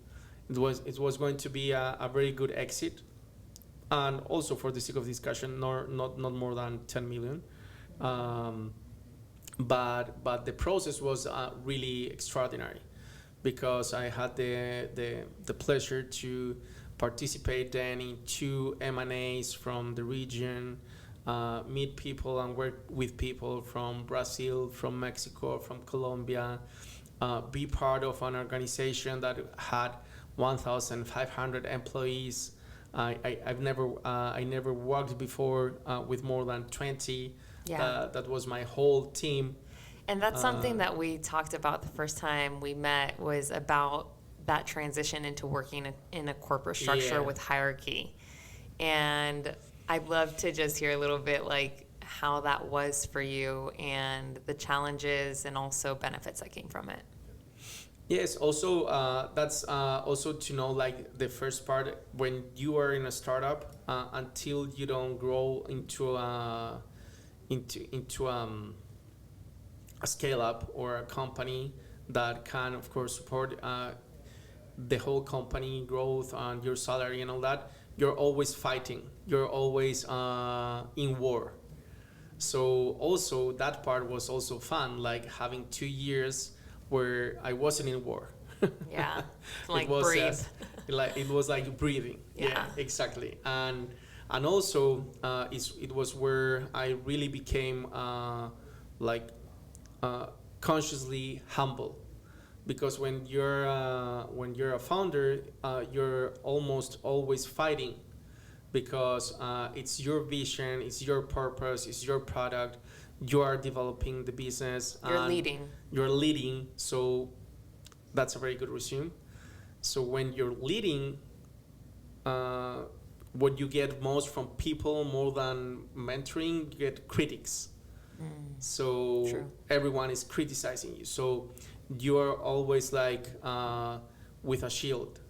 It was going to be a very good exit, and also for the sake of discussion, not more than 10 million. But the process was really extraordinary, because I had the pleasure to participate then in 2 M&As from the region, meet people and work with people from Brazil, from Mexico, from Colombia, be part of an organization that had 1,500 employees. I never worked before with more than 20. yeah. That was my whole team. And that's something that we talked about the first time we met, was about that transition into working in a corporate structure with hierarchy. And I'd love to just hear a little bit like how that was for you, and the challenges and also benefits that came from it. Yes, also that's also to know, like, the first part, when you are in a startup, until you don't grow into a scale up or a company that can, of course, support the whole company growth and your salary and all that, you're always fighting. You're always in war. So also that part was also fun, like having 2 years where I wasn't in war. Yeah, like it was breathe. It was like breathing. Yeah, exactly. And also it was where I really became consciously humble, because when you're a founder, you're almost always fighting, because it's your vision, it's your purpose, it's your product. You are developing the business. You're leading. So that's a very good resume. So when you're leading, what you get most from people, more than mentoring, you get critics. So True. Everyone is criticizing you. So you're always like with a shield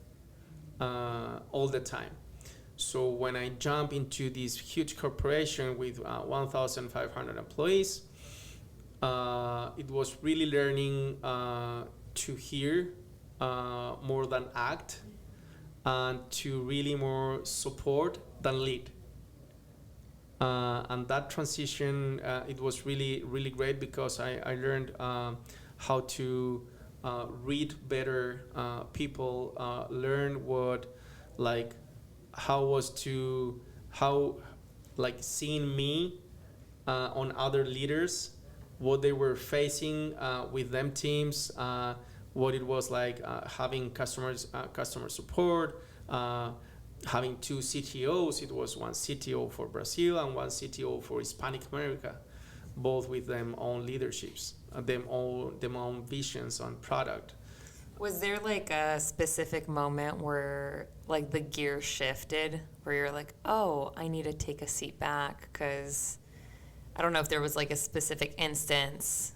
all the time. So when I jump into this huge corporation with 1,500 employees, it was really learning to hear more than act, and to really more support than lead. And that transition, it was really, really great, because I learned how to read better people, learn what, like, how seeing me on other leaders what they were facing with them teams, what it was like having customer support, having two CTOs. It was one CTO for Brazil and one CTO for Hispanic America, both with them own leaderships, them own visions on product. Was there like a specific moment where like the gear shifted, where you're like, oh, I need to take a seat back? Because I don't know if there was like a specific instance,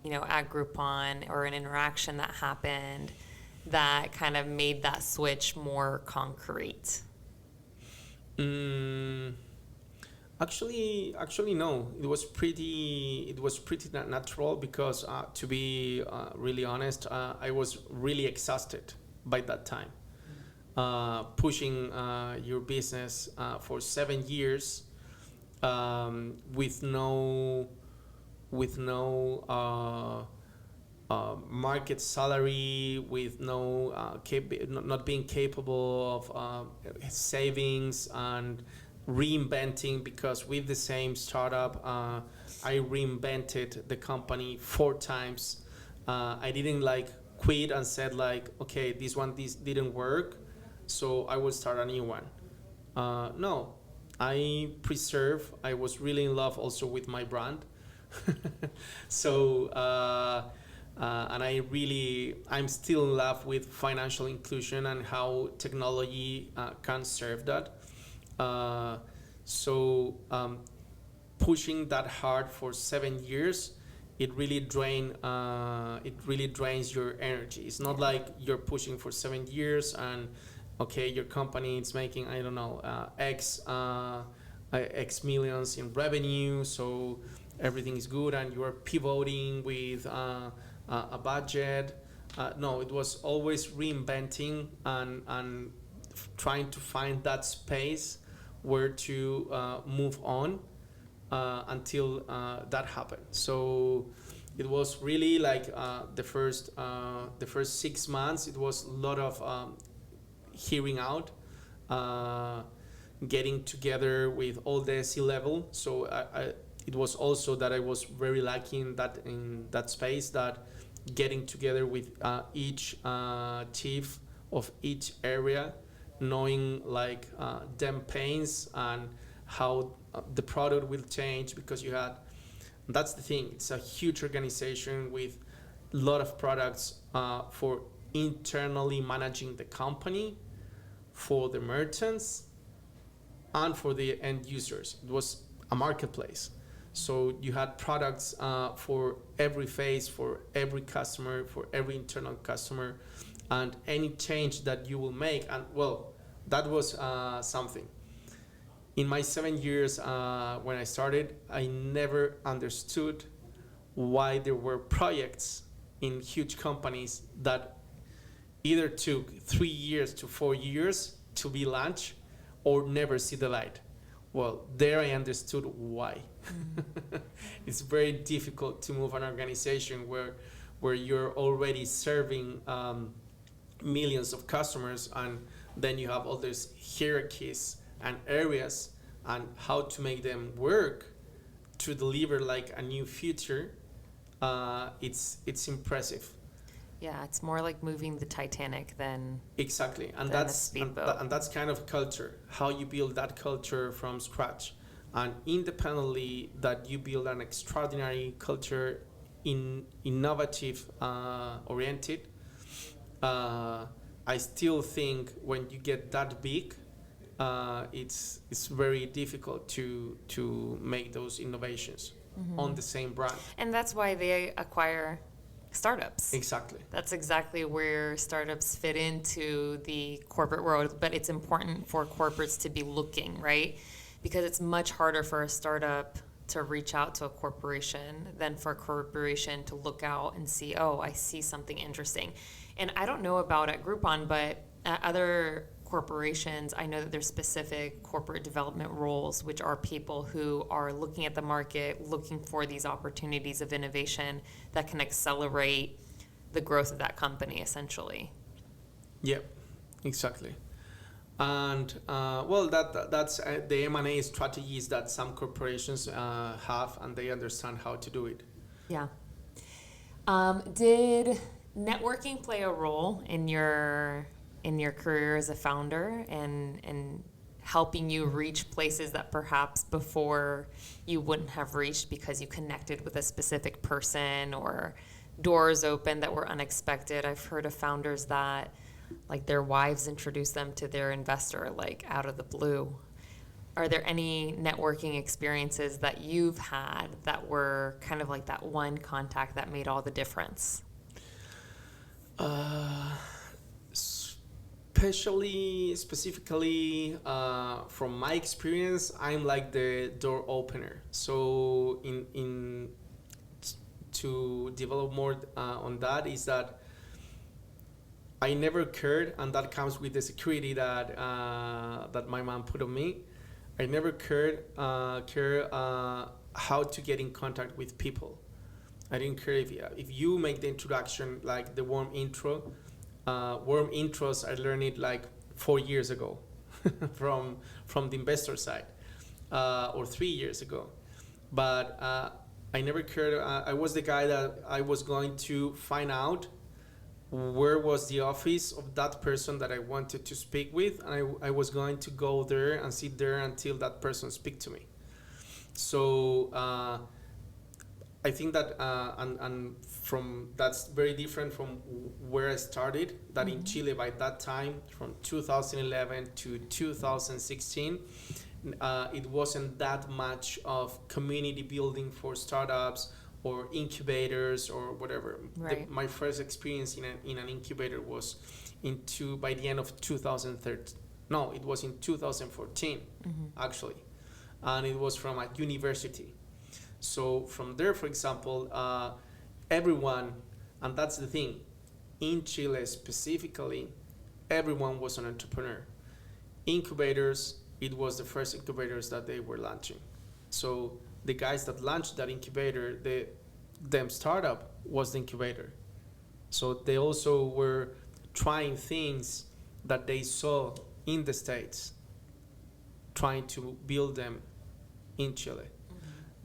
at Groupon or an interaction that happened that kind of made that switch more concrete. Actually, no. It was pretty natural because, to be really honest, I was really exhausted by that time. Pushing your business for 7 years with no market salary, with not being capable of savings and reinventing, because with the same startup I reinvented the company 4 times. I didn't like quit and said like, okay, this didn't work, so I will start a new one. No, I was really in love also with my brand. So and I'm still in love with financial inclusion and how technology can serve that. So pushing that hard for 7 years, it really drains your energy. It's not like you're pushing for 7 years and okay, your company is making, I don't know, X millions in revenue, so everything is good and you are pivoting with a budget. No, it was always reinventing and trying to find that space where to move on until that happened. So it was really like the first 6 months. It was a lot of hearing out, getting together with all the C-level. So it was also that I was very lucky in that space, that getting together with each chief of each area, knowing like them pains and how the product will change, because that's the thing, it's a huge organization with a lot of products for internally managing the company, for the merchants, and for the end users. It was a marketplace. So you had products for every phase, for every customer, for every internal customer, and any change that you will make. And well, that was something. In my 7 years when I started, I never understood why there were projects in huge companies that either took 3 years to 4 years to be launched or never see the light. Well, there I understood why. It's very difficult to move an organization where you're already serving millions of customers, and then you have all these hierarchies and areas and how to make them work to deliver like a new future. It's impressive. Yeah, it's more like moving the Titanic than exactly, and than a speedboat. and that's kind of culture. How you build that culture from scratch, and independently that you build an extraordinary culture, innovative oriented. I still think when you get that big, it's very difficult to make those innovations on the same brand. And that's why they acquire startups. Exactly. That's exactly where startups fit into the corporate world, but it's important for corporates to be looking, right? Because it's much harder for a startup to reach out to a corporation than for a corporation to look out and see, oh, I see something interesting. And I don't know about at Groupon, but at other corporations, I know that there's specific corporate development roles, which are people who are looking at the market, looking for these opportunities of innovation that can accelerate the growth of that company, essentially. Yeah, exactly. And well, that's the M&A strategies that some corporations have, and they understand how to do it. Yeah. Did networking play a role in your career as a founder and helping you reach places that perhaps before you wouldn't have reached because you connected with a specific person, or doors open that were unexpected? I've heard of founders that like their wives introduce them to their investor like out of the blue. Are there any networking experiences that you've had that were kind of like that one contact that made all the difference? Specifically, from my experience, I'm like the door opener. So in to develop more on that is that I never cared, and that comes with the security that that my mom put on me. I never care how to get in contact with people. I didn't care if you make the introduction, like the warm intro. Warm intros, I learned it like 4 years ago from the investor side, or 3 years ago. But I never cared. I was the guy that I was going to find out where was the office of that person that I wanted to speak with, and I was going to go there and sit there until that person speak to me. So I think that and from that's very different from where I started. That in Chile by that time, from 2011 to 2016, it wasn't that much of community building for startups or incubators or whatever. Right. My first experience in an incubator was by the end of 2013. No, it was in 2014, actually, and it was from a university. So from there, for example, everyone, and that's the thing, in Chile specifically, everyone was an entrepreneur. Incubators, it was the first incubators that they were launching. So the guys that launched that incubator, them startup was the incubator. So they also were trying things that they saw in the States, trying to build them in Chile.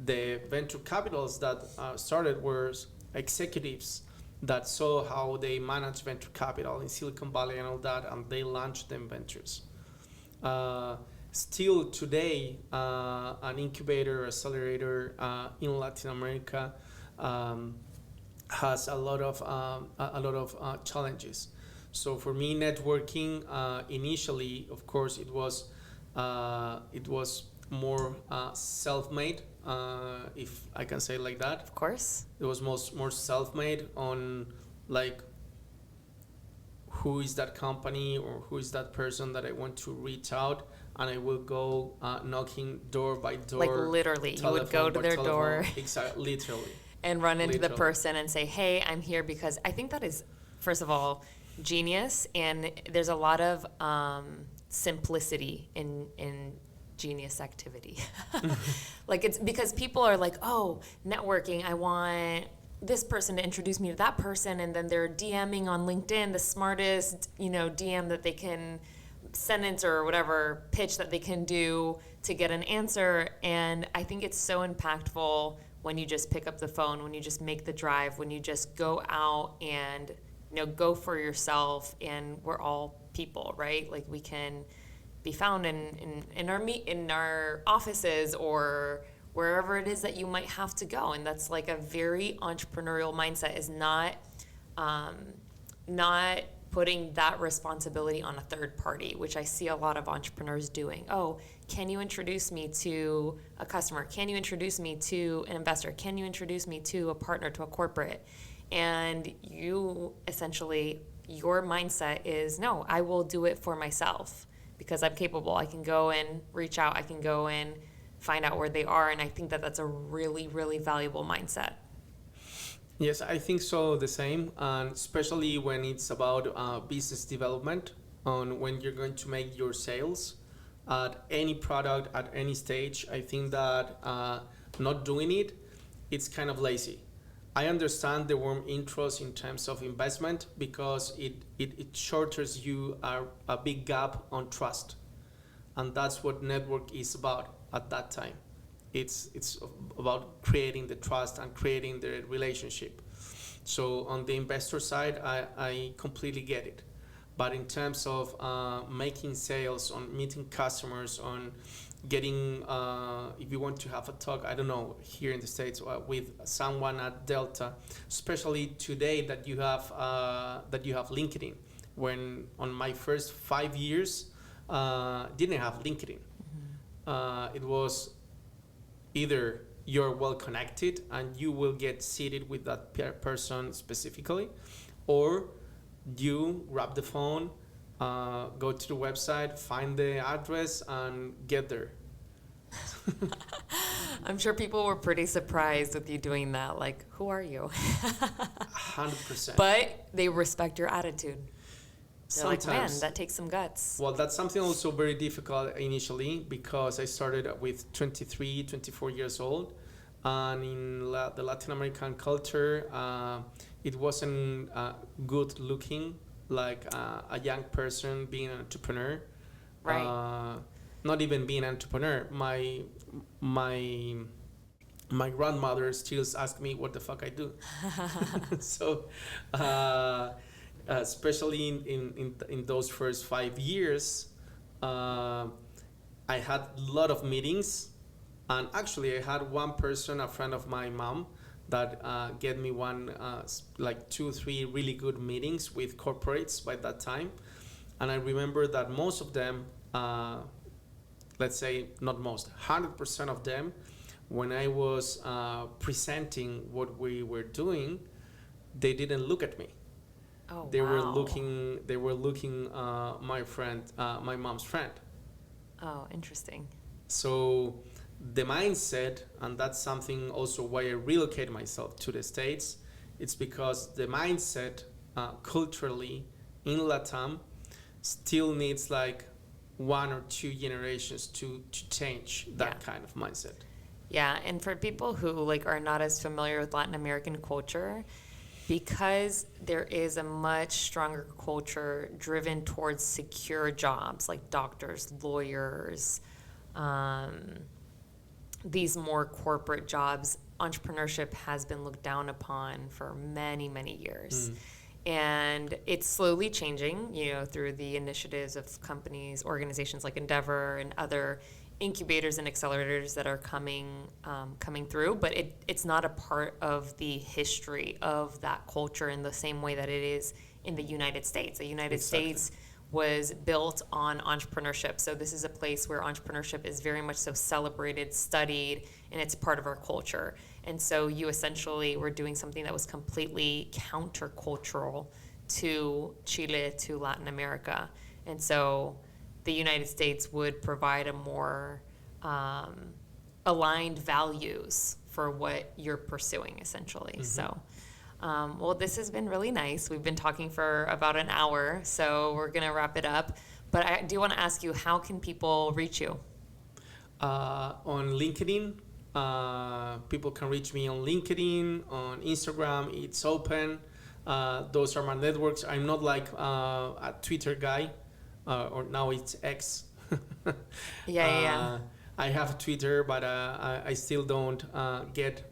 The venture capitals that started were executives that saw how they manage venture capital in Silicon Valley and all that, and they launched them ventures. Still today, an incubator, accelerator in Latin America has a lot of challenges. So for me, networking initially, of course, it was more self-made, if I can say it like that. Of course. It was more self-made on like who is that company or who is that person that I want to reach out, and I will go knocking door by door. Like literally, you would go to their door. Exactly, literally. And run into the person and say, hey, I'm here because I think that is, first of all, genius. And there's a lot of simplicity in genius activity. Like it's because people are like, oh, networking, I want this person to introduce me to that person, and then they're DMing on LinkedIn the smartest, DM that they can, sentence or whatever pitch that they can do to get an answer. And I think it's so impactful when you just pick up the phone, when you just make the drive, when you just go out and go for yourself. And we're all people, right? Like we can be found in our offices or wherever it is that you might have to go. And that's like a very entrepreneurial mindset, is not putting that responsibility on a third party, which I see a lot of entrepreneurs doing. Oh, can you introduce me to a customer? Can you introduce me to an investor? Can you introduce me to a partner, to a corporate? And you essentially, your mindset is, no, I will do it for myself because I'm capable. I can go and reach out. I can go and find out where they are. And I think that that's a really, really valuable mindset. Yes, I think so, the same, and especially when it's about business development, on when you're going to make your sales at any product at any stage. I think that not doing it, it's kind of lazy. I understand the warm intros in terms of investment because it shortens you a big gap on trust, and that's what network is about at that time. it's about creating the trust and creating the relationship. So on the investor side, I completely get it. But in terms of making sales, on meeting customers, on getting, if you want to have a talk, I don't know, here in the States with someone at Delta, especially today that you have LinkedIn. When on my first 5 years, didn't have LinkedIn. It was either you're well connected and you will get seated with that person specifically, or you grab the phone, go to the website, find the address, and get there. I'm sure people were pretty surprised with you doing that. Like, who are you? 100%. But they respect your attitude. They're like, man, Sometimes, that takes some guts. well, that's something also very difficult initially, because I started with 23, 24 years old. And in the Latin American culture, it wasn't good looking like a young person being an entrepreneur. Right. Not even being an entrepreneur. My grandmother still asks me what the fuck I do. So, especially in those first 5 years, I had a lot of meetings, and actually I had one person, a friend of my mom, that gave me one like 2-3 really good meetings with corporates by that time. And I remember that most of them, let's say not most, 100% of them, when I was presenting what we were doing, they didn't look at me. Oh, They were wow. looking my friend, my mom's friend. Oh, interesting. So the mindset, and that's something also why I relocated myself to the States, it's because the mindset culturally in Latam still needs like 1 or 2 generations to change that kind of mindset. Yeah, and for people who like are not as familiar with Latin American culture, because there is a much stronger culture driven towards secure jobs like doctors, lawyers, these more corporate jobs, entrepreneurship has been looked down upon for many, many years. And it's slowly changing, through the initiatives of companies, organizations like Endeavor and other incubators and accelerators that are coming through. But it's not a part of the history of that culture in the same way that it is in the United States. The United States was built on entrepreneurship. So this is a place where entrepreneurship is very much so celebrated, studied, and it's part of our culture. And so you essentially were doing something that was completely countercultural to Chile, to Latin America. And so the United States would provide a more aligned values for what you're pursuing, essentially. So well, this has been really nice. We've been talking for about an hour, so we're going to wrap it up. But I do want to ask you, how can people reach you? On LinkedIn, people can reach me on LinkedIn, on Instagram, it's open. Those are my networks. I'm not like a Twitter guy, or now it's X. Yeah. I have Twitter, but I still don't get...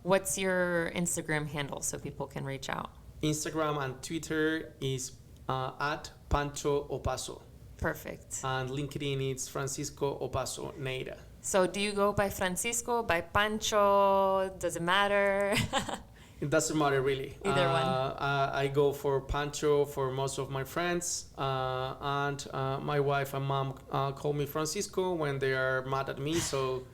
What's your Instagram handle so people can reach out? Instagram and Twitter is at Pancho Opazo. Perfect. And LinkedIn is Francisco Opazo Neira. So do you go by Francisco, by Pancho? Does it matter? It doesn't matter really. Either one. I go for Pancho for most of my friends, and my wife and mom call me Francisco when they are mad at me, so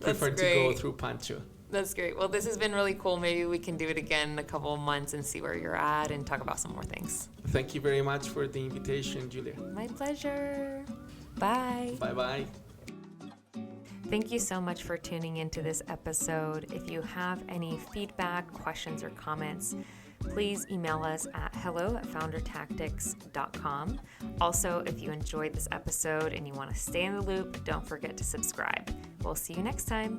prefer to go through Pancho. That's great. Well, this has been really cool. Maybe we can do it again in a couple of months and see where you're at and talk about some more things. Thank you very much for the invitation, Julia. My pleasure. Bye. Bye-bye. Thank you so much for tuning into this episode. If you have any feedback, questions, or comments, please email us at hello@foundertactics.com. Also, if you enjoyed this episode and you want to stay in the loop, don't forget to subscribe. We'll see you next time.